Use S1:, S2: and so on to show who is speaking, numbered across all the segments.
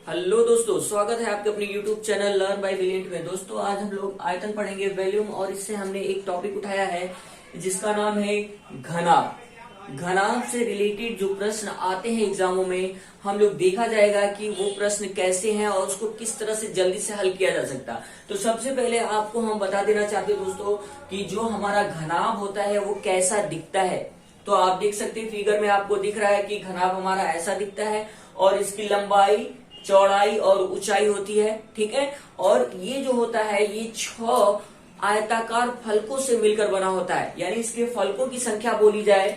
S1: Hello दोस्तों, स्वागत है आपके अपने YouTube channel learn by brilliant में। दोस्तों आज हम लोग आयतन पढ़ेंगे, वॉल्यूम, और इससे हमने एक टॉपिक उठाया है जिसका नाम है घनाभ। घनाभ से रिलेटेड जो प्रश्न आते हैं एग्जामों में, हम लोग देखा जाएगा कि वो प्रश्न कैसे हैं और उसको किस तरह से जल्दी से हल किया जा सकता। तो सबसे पहले आपको हम बता देना चाहते हैं दोस्तों कि जो हमारा घनाभ होता है वो कैसा दिखता है। तो आप देख सकते हैं फिगर में आपको दिख रहा है कि घनाभ हमारा ऐसा दिखता है और इसकी लंबाई, चौड़ाई और ऊंचाई होती है। ठीक है, और ये जो होता है ये 6 आयताकार फलकों से मिलकर बना होता है। यानी इसके फलकों की संख्या बोली जाए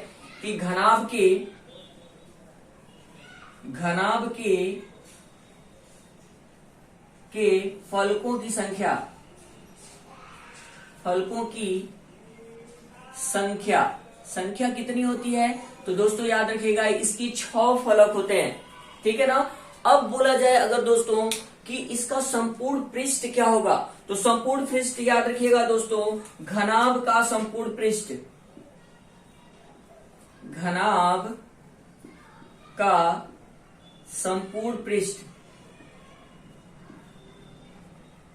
S1: कि घनाभ के फलकों की संख्या कितनी होती है। तो दोस्तों याद रखिएगा इसकी 6 फलक होते हैं। ठीक है ना। अब बोला जाए अगर दोस्तों कि इसका संपूर्ण पृष्ठ क्या होगा, तो संपूर्ण पृष्ठ याद रखिएगा दोस्तों, घनाभ का संपूर्ण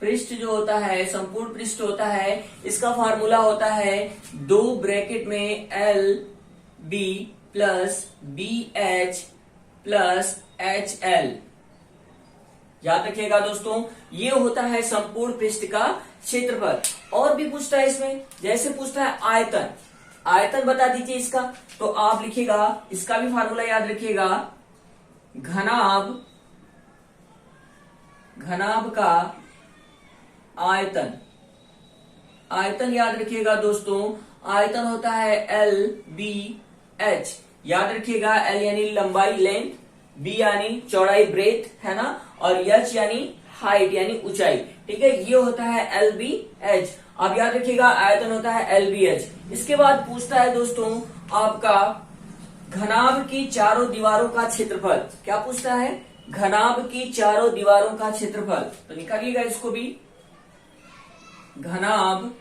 S1: पृष्ठ जो होता है, संपूर्ण पृष्ठ होता है, इसका फार्मूला होता है 2 ब्रैकेट में LB plus BH plus HL। याद रखिएगा दोस्तों, ये होता है संपूर्ण पृष्ठ का क्षेत्रफल। और भी पूछता है इसमें, जैसे पूछता है आयतन बता दीजिए इसका, तो आप लिखिएगा, इसका भी फार्मूला याद रखिएगा, घनाभ का आयतन याद रखिएगा दोस्तों, आयतन होता है LBH। याद रखिएगा L यानी लंबाई लेंथ, B यानी चौड़ाई ब्रेथ है ना, और H यानी हाइट यानी ऊंचाई। ठीक है, ये होता है LBH। अब याद रखिएगा आयतन होता है LBH। इसके बाद पूछता है दोस्तों आपका घनाभ की चारों दीवारों का क्षेत्रफल। क्या पूछता है? घनाभ की चारों दीवारों का क्षेत्रफल। तो निकालिएगा इसको भी, घनाभ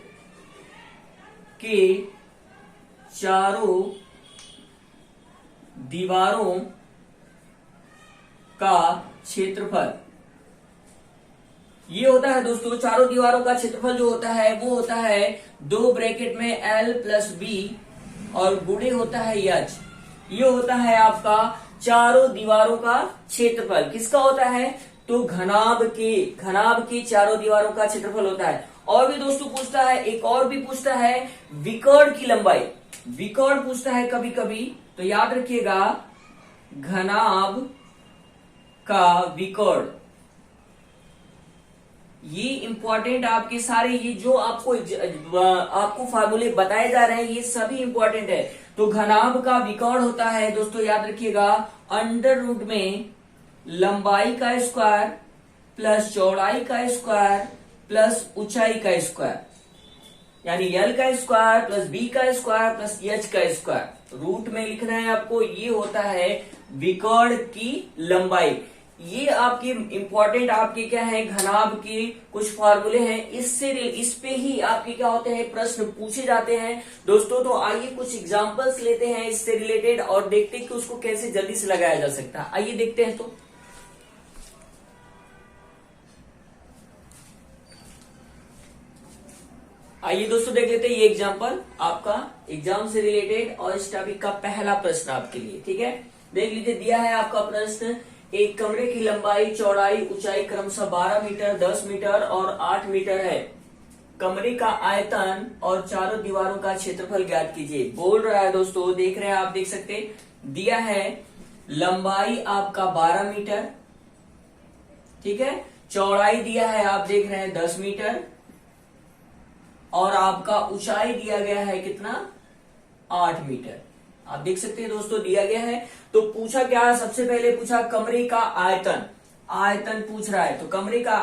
S1: के चारों दीवारों का क्षेत्रफल। ये होता है दोस्तों, चारों दीवारों का क्षेत्रफल जो होता है वो होता है 2 ब्रैकेट में L प्लस B और गुणे होता है H। ये होता है आपका चारों दीवारों का क्षेत्रफल। किसका होता है? तो घनाभ के चारों दीवारों का क्षेत्रफल होता है। और भी दोस्तों पूछता है, एक और भी पूछता है विकर्ण की लंबाई। विकर्ण पूछता है कभी कभी, तो याद रखिएगा घनाभ का विकर्ण। ये इंपॉर्टेंट आपके सारे, ये जो आपको फार्मूले बताए जा रहे हैं ये सभी इंपॉर्टेंट है। तो घनाभ का विकर्ण होता है दोस्तों, याद रखिएगा, अंडर रूट में लंबाई का स्क्वायर प्लस चौड़ाई का स्क्वायर प्लस ऊंचाई का स्क्वायर, यानी L का स्क्वायर प्लस B का स्क्वायर प्लस H का स्क्वायर। रूट में लिखना है आपको। ये होता है विकर्ण की लंबाई। ये आपके इंपॉर्टेंट आपके क्या है, घनाभ के कुछ फार्मूले हैं। इस पे ही आपके क्या होते हैं, प्रश्न पूछे जाते हैं दोस्तों। तो आइए कुछ एग्जांपल्स लेते हैं इससे रिलेटेड और देखते हैं कि उसको कैसे जल्दी से लगाया जा सकता है। आइए देखते हैं। तो आइए दोस्तों देख लेते हैं ये एग्जांपल आपका एग्जाम से रिलेटेड और इस टॉपिक का पहला प्रश्न आपके लिए। ठीक है, देख लीजिए, दिया है आपका प्रश्न, एक कमरे की लंबाई, चौड़ाई, ऊंचाई क्रमशः 12 मीटर, 10 मीटर और 8 मीटर है। कमरे का आयतन और चारों दीवारों का क्षेत्रफल ज्ञात कीजिए। बोल रहा है दोस्तों, देख रहे हैं आप, देख सकते हैं, दिया है लंबाई आपका 12 मीटर, ठीक है, चौड़ाई दिया है आप देख रहे हैं 10 मीटर, और आपका ऊंचाई दिया गया है कितना, 8 मीटर। आप देख सकते हैं दोस्तों दिया गया है। तो पूछा क्या है, सबसे पहले पूछा कमरे का आयतन पूछ रहा है। तो कमरे का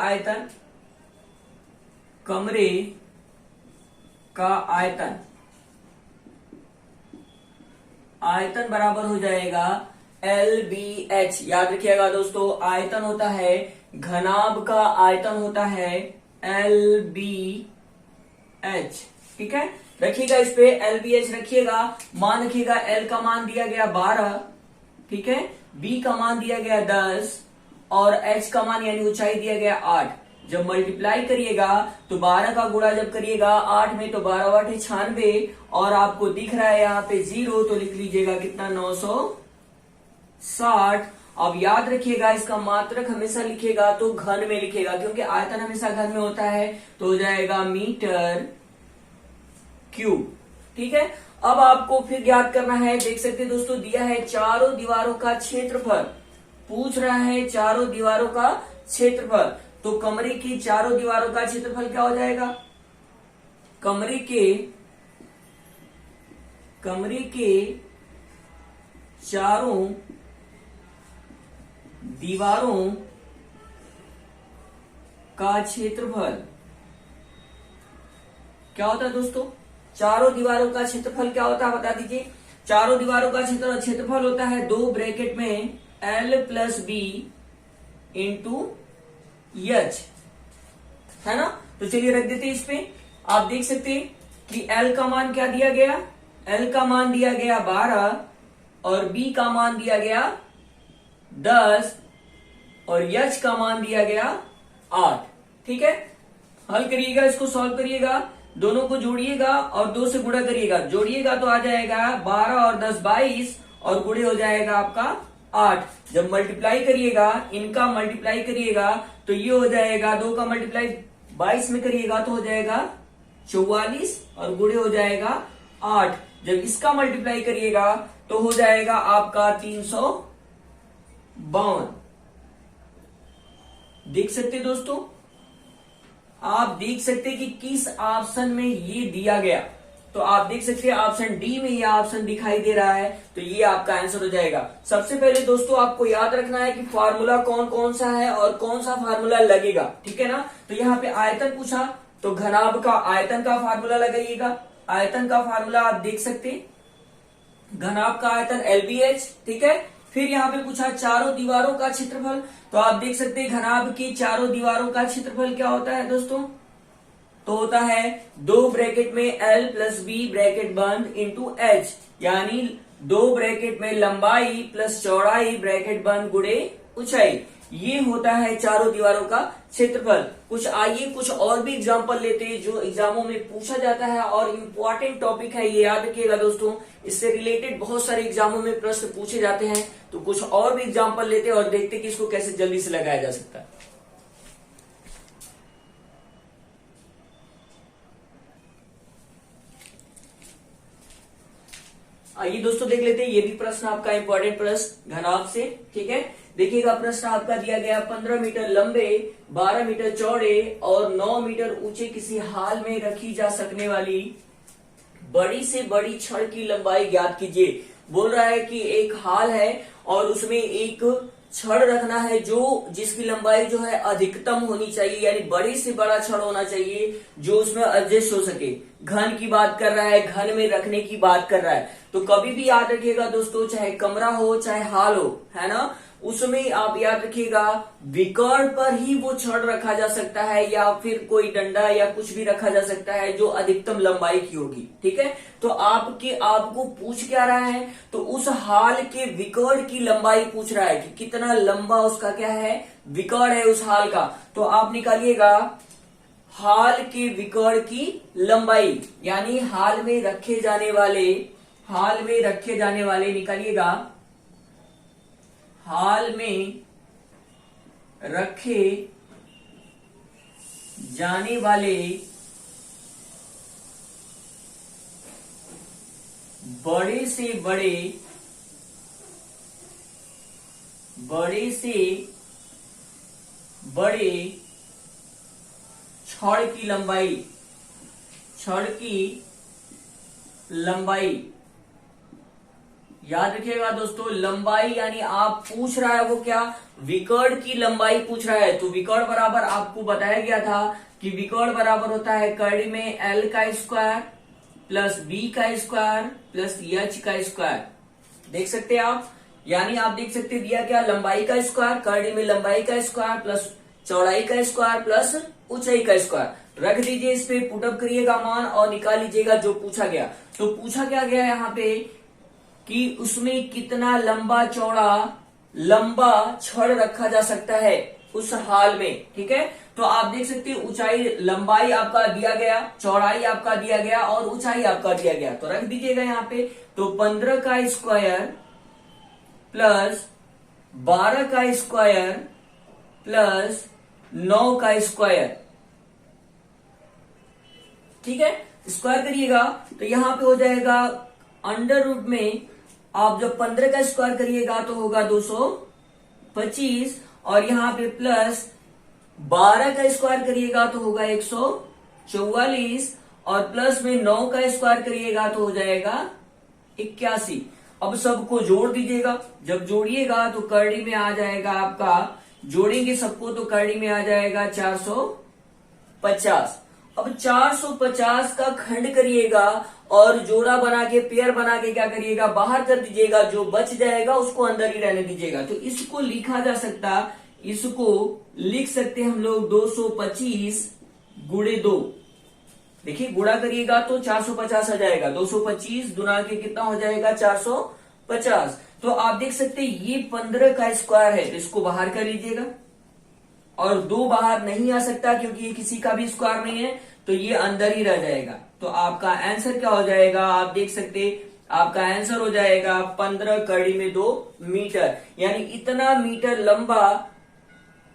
S1: आयतन बराबर हो जाएगा LBH। याद रखिएगा दोस्तों, आयतन होता है, घनाभ का आयतन होता है LBH। ठीक है, रखिएगा इस पे LBH रखिएगा, मान रखिएगा L का मान दिया गया 12, ठीक है, B का मान दिया गया 10 और h का मान यानी ऊंचाई दिया गया 8। जब मल्टीप्लाई करिएगा तो 12 का गुणा जब करिएगा 8 में तो 12 8 96 और आपको दिख रहा है यहाँ पे 0 तो लिख लीजिएगा कितना 960। अब याद रखिएगा इसका मात्रक हमेशा लिखिएगा तो घन में लिखेगा क्योंकि आयतन हमेशा घन में होता है तो हो जाएगा मीटर क्यूब। ठीक है, अब आपको फिर ज्ञात करना है। देख सकते हैं दोस्तों दिया है चारों दीवारों का क्षेत्रफल, पूछ रहा है चारों दीवारों का क्षेत्रफल। तो कमरे की चारों दीवारों का क्षेत्रफल क्या हो जाएगा? कमरे के चारों दीवारों का क्षेत्रफल क्या होता है दोस्तों? चारों दीवारों का क्षेत्रफल क्या होता है बता दीजिए। चारों दीवारों का क्षेत्रफल होता है 2 ब्रैकेट में L plus B into H, है ना। तो चलिए रख देते हैं इस पे। आप देख सकते हैं कि L का मान क्या दिया गया? L का मान दिया गया 12 और B का मान दिया गया 10 और H का मान दिया गया 8। ठीक है, हल करिएगा, इसको सॉल्व करिएगा, दोनों को जोड़िएगा और 2 से गुणा करिएगा। जोड़िएगा तो आ जाएगा 12 और 10 22 और गुणे हो जाएगा आपका 8। जब मल्टीप्लाई करिएगा, इनका मल्टीप्लाई करिएगा तो ये हो जाएगा 2 का मल्टीप्लाई 22 में करिएगा तो हो जाएगा 44 और गुणे हो जाएगा 8। जब इसका मल्टीप्लाई करिएगा तो हो जाएगा आपका 352। देख सकते दोस्तों, आप देख सकते कि किस ऑप्शन में ये दिया गया। तो आप देख सकते हैं ऑप्शन डी में ये ऑप्शन दिखाई दे रहा है तो ये आपका आंसर हो जाएगा। सबसे पहले दोस्तों आपको याद रखना है कि फार्मूला कौन कौन सा है और कौन सा फार्मूला लगेगा। ठीक है ना। तो यहाँ पे आयतन पूछा तो घनाभ का आयतन का फार्मूला लगाइएगा। आयतन का फार्मूला आप देख सकते, घनाभ का आयतन LBH। ठीक है, फिर यहाँ पे पूछा चारों दीवारों का क्षेत्रफल, तो आप देख सकते हैं घनाभ की चारों दीवारों का क्षेत्रफल क्या होता है दोस्तों? तो होता है 2 ब्रैकेट में L प्लस बी ब्रैकेट बंद इंटू H, यानी 2 ब्रैकेट में लंबाई प्लस चौड़ाई ब्रैकेट बंद गुणे ऊंचाई। ये होता है चारों दीवारों का क्षेत्रफल। आइए कुछ और भी एग्जाम्पल लेते हैं जो एग्जामों में पूछा जाता है और इम्पोर्टेंट टॉपिक है, ये याद रखिएगा दोस्तों। इससे रिलेटेड बहुत सारे एग्जामों में प्रश्न पूछे जाते हैं। तो कुछ और भी एग्जाम्पल लेते हैं और देखते हैं कि इसको कैसे जल्दी से लगाया जा सकता है। आइए दोस्तों देख लेते हैं, ये भी प्रश्न आपका इंपॉर्टेंट प्रश्न घनाभ से। ठीक है, देखिएगा प्रश्न आपका दिया गया 15 मीटर लंबे, 12 मीटर चौड़े और 9 मीटर ऊंचे किसी हाल में रखी जा सकने वाली बड़ी से बड़ी छड़ की लंबाई ज्ञात कीजिए। बोल रहा है कि एक हाल है और उसमें एक छड़ रखना है जिसकी लंबाई जो है अधिकतम होनी चाहिए, यानी बड़ी से बड़ा छड़ होना चाहिए जो उसमें एडजस्ट हो सके। घन की बात कर रहा है, घन में रखने की बात कर रहा है। तो कभी भी याद रखिएगा दोस्तों, चाहे कमरा हो चाहे हाल हो, है ना, उसमें आप याद रखिएगा विकर्ण पर ही वो छड़ रखा जा सकता है या फिर कोई डंडा या कुछ भी रखा जा सकता है जो अधिकतम लंबाई की होगी। ठीक है, तो आपको पूछ क्या रहा है? तो उस हाल के विकर्ण की लंबाई पूछ रहा है कि कितना लंबा उसका क्या है, विकर्ण है उस हाल का। तो आप निकालिएगा हाल के विकर्ण की लंबाई, यानी हाल में रखे जाने वाले निकालिएगा हाल में रखे जाने वाले बड़े से बड़े छड़ की लंबाई याद रखिएगा दोस्तों। लंबाई यानी आप पूछ रहा है वो क्या, विकर्ण की लंबाई पूछ रहा है। तो विकर्ण बराबर आपको बताया गया था कि विकर्ण बराबर होता है कड़ी में L का स्क्वायर प्लस B का स्क्वायर प्लस H का स्क्वायर। देख सकते हैं आप, यानी आप देख सकते दिया क्या, लंबाई का स्क्वायर, कड़ी में लंबाई का स्क्वायर प्लस चौड़ाई का स्क्वायर प्लस ऊंचाई का स्क्वायर। रख दीजिए, इस पे पुटअप करिएगा मान और निकाल लीजिएगा जो पूछा गया। तो पूछा क्या गया यहाँ पे कि उसमें कितना लंबा चौड़ा लंबा छड़ रखा जा सकता है उस हाल में, ठीक है। तो आप देख सकते हैं ऊंचाई, लंबाई आपका दिया गया, चौड़ाई आपका दिया गया और ऊंचाई आपका दिया गया, तो रख दीजिएगा यहाँ पे। तो 15 का स्क्वायर प्लस 12 का स्क्वायर प्लस 9 का स्क्वायर, ठीक है। स्क्वायर करिएगा तो यहां पे हो जाएगा अंडर रूट में, आप जब 15 का स्क्वायर करिएगा तो होगा 225, और यहाँ पे प्लस 12 का स्क्वायर करिएगा तो होगा 144, और प्लस में 9 का स्क्वायर करिएगा तो हो जाएगा 81। अब सबको जोड़ दीजिएगा, जब जोड़िएगा तो करड़ी में आ जाएगा आपका, जोड़ेंगे सबको तो करड़ी में आ जाएगा 450। अब 450 का खंड करिएगा और जोड़ा बना के, पेयर बना के क्या करिएगा, बाहर कर दीजिएगा, जो बच जाएगा उसको अंदर ही रहने दीजिएगा। तो इसको लिखा जा सकता, इसको लिख सकते हम लोग 225 गुणे 2। देखिए गुणा करिएगा तो 450 आ जाएगा, 225 गुना के कितना हो जाएगा 450। तो आप देख सकते हैं ये 15 का स्क्वायर है, तो इसको बाहर कर लीजिएगा, और 2 बाहर नहीं आ सकता क्योंकि ये किसी का भी स्क्वायर नहीं है, तो ये अंदर ही रह जाएगा। तो आपका आंसर क्या हो जाएगा, आप देख सकते आपका आंसर हो जाएगा 15 कड़ी में 2 मीटर, यानी इतना मीटर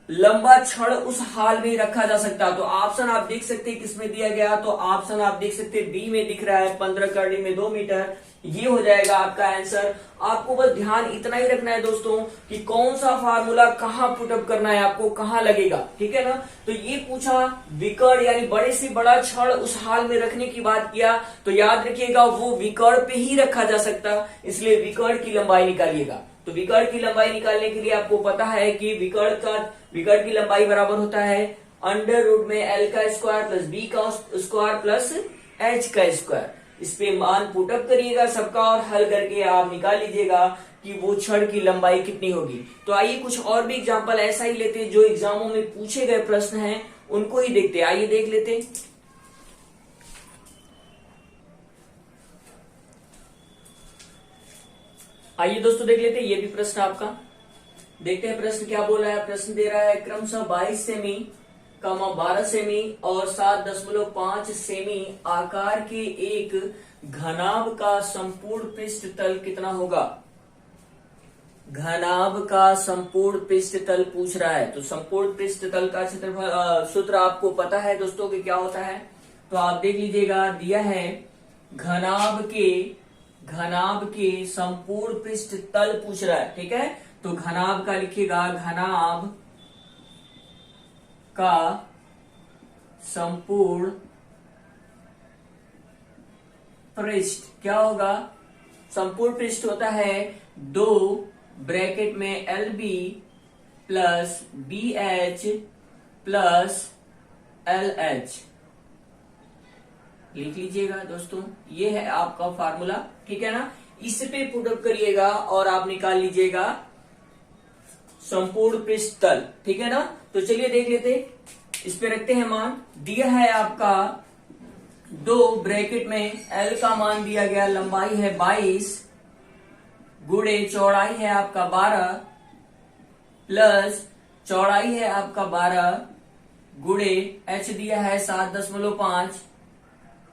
S1: लंबा छड़ उस हाल में रखा जा सकता। तो ऑप्शन आप देख सकते हैं किसमें दिया गया, तो ऑप्शन आप देख सकते हैं बी में दिख रहा है, 15 कड़ी में 2 मीटर, ये हो जाएगा आपका आंसर। आपको बस ध्यान इतना ही रखना है दोस्तों कि कौन सा फार्मूला कहाँ पुटअप करना है, आपको कहाँ लगेगा, ठीक है ना। तो ये पूछा विकर्ण यानी बड़े से बड़ा छड़ उस हाल में रखने की बात किया, तो याद रखिएगा वो विकर्ण पे ही रखा जा सकता, इसलिए विकर्ण की लंबाई निकालिएगा। तो विकर्ण की लंबाई निकालने के लिए आपको पता है कि विकर्ण की लंबाई बराबर होता है अंडर रूट में एल का स्क्वायर प्लस बी का स्क्वायर प्लस एच का स्क्वायर। इस पे मान पुटअप करिएगा सबका और हल करके आप निकाल लीजिएगा कि वो छड़ की लंबाई कितनी होगी। तो आइए कुछ और भी एग्जांपल ऐसा ही लेते हैं जो एग्जामों में पूछे गए प्रश्न हैं, उनको ही देखते हैं। आइए देख लेते हैं। आइए दोस्तों देख लेते हैं ये भी प्रश्न आपका। देखते हैं प्रश्न क्या बोल रहा है। प्रश्न दे रहा है क्रमशः 22 सेमी, 12 सेमी और 7.5 सेमी आकार के एक घनाभ का संपूर्ण पृष्ठ तल कितना होगा। घनाभ का संपूर्ण पृष्ठ तल पूछ रहा है, तो संपूर्ण पृष्ठ तल का क्षेत्रफल सूत्र आपको पता है दोस्तों कि क्या होता है। तो आप देख लीजिएगा, दिया है घनाभ के संपूर्ण पृष्ठ तल पूछ रहा है, ठीक है। तो घनाभ का लिखिएगा, घनाभ का संपूर्ण पृष्ठ क्या होगा। संपूर्ण पृष्ठ होता है 2 ब्रैकेट में LB plus BH plus LH। लिख लीजिएगा दोस्तों, ये है आपका फार्मूला, ठीक है ना। इस पे पुटअप करिएगा और आप निकाल लीजिएगा संपूर्ण पृष्ठ तल, ठीक है ना। तो चलिए देख लेते, इस पे रखते हैं मान। दिया है आपका 2 ब्रैकेट में L का मान दिया गया, लंबाई है 22 गुणे चौड़ाई है आपका 12 प्लस चौड़ाई है आपका 12 गुणे H दिया है 7.5,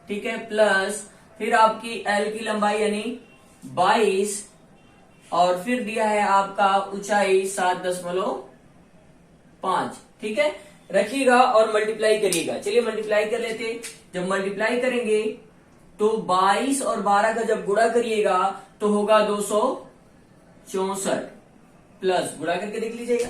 S1: ठीक है, प्लस फिर आपकी L की लंबाई यानी 22 और फिर दिया है आपका ऊंचाई 7.5, ठीक है। रखिएगा और मल्टीप्लाई करिएगा। चलिए मल्टीप्लाई कर लेते। जब मल्टीप्लाई करेंगे तो 22 और 12 का जब गुणा करिएगा तो होगा 264 प्लस, गुणा करके देख लीजिएगा,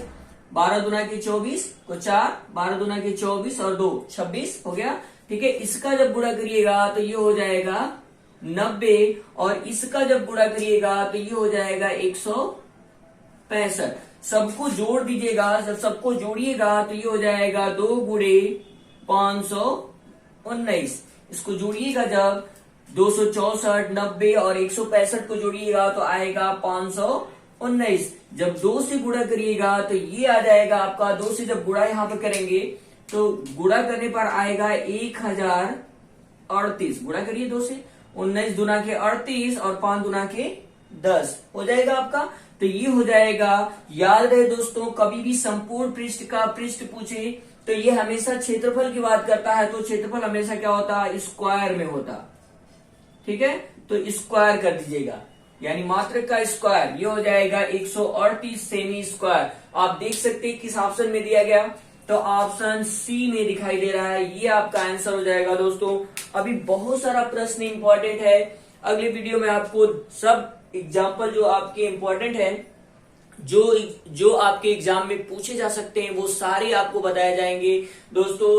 S1: 12 दूना के 24 को 4, 12 दूना के 24 और 2 26 हो गया, ठीक है। इसका जब गुणा करिएगा तो ये हो जाएगा 90 और इसका जब गुणा करिएगा तो ये हो जाएगा 165। सबको जोड़ दीजिएगा, जब सबको जोड़िएगा तो ये हो जाएगा 2 गुणे 519। इसको जोड़िएगा जब 264, 90 और 165 को जोड़िएगा तो आएगा 519। जब 2 से गुणा करिएगा तो ये आ जाएगा आपका, 2 से जब गुणा यहाँ पे करेंगे तो गुणा करने पर आएगा 1038। गुणा करिए 2 से, 19 दूना के 38 और 5 दूना के 10 हो जाएगा आपका। तो तो ये हो जाएगा। याद रहे दोस्तों, कभी भी संपूर्ण पृष्ठ का पृष्ठ पूछे तो ये हमेशा क्षेत्रफल की बात करता है, तो क्षेत्रफल हमेशा क्या होता है, स्क्वायर में होता। ठीक है, तो स्क्वायर कर दीजिएगा, यानी मात्रक का स्क्वायर, ये हो जाएगा 138 सेमी स्क्वायर। आप देख सकते हैं किस ऑप्शन में दिया गया, तो ऑप्शन सी में दिखाई दे रहा है, ये आपका आंसर हो जाएगा दोस्तों। अभी बहुत सारा प्रश्न इंपॉर्टेंट है, अगले वीडियो में आपको सब एग्जाम्पल जो आपके इंपॉर्टेंट है, जो आपके एग्जाम में पूछे जा सकते हैं, वो सारे आपको बताए जाएंगे। दोस्तों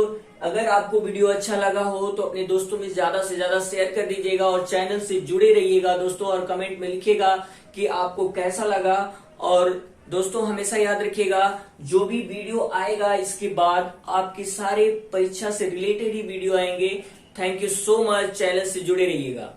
S1: अगर आपको वीडियो अच्छा लगा हो तो अपने दोस्तों में ज्यादा से ज्यादा शेयर कर दीजिएगा और चैनल से जुड़े रहिएगा दोस्तों, और कमेंट में लिखिएगा कि आपको कैसा लगा। और दोस्तों हमेशा याद रखिएगा, जो भी वीडियो आएगा इसके बाद आपके सारे परीक्षा से रिलेटेड ही वीडियो आएंगे। Thank you so much, channel से जुड़े रहिएगा।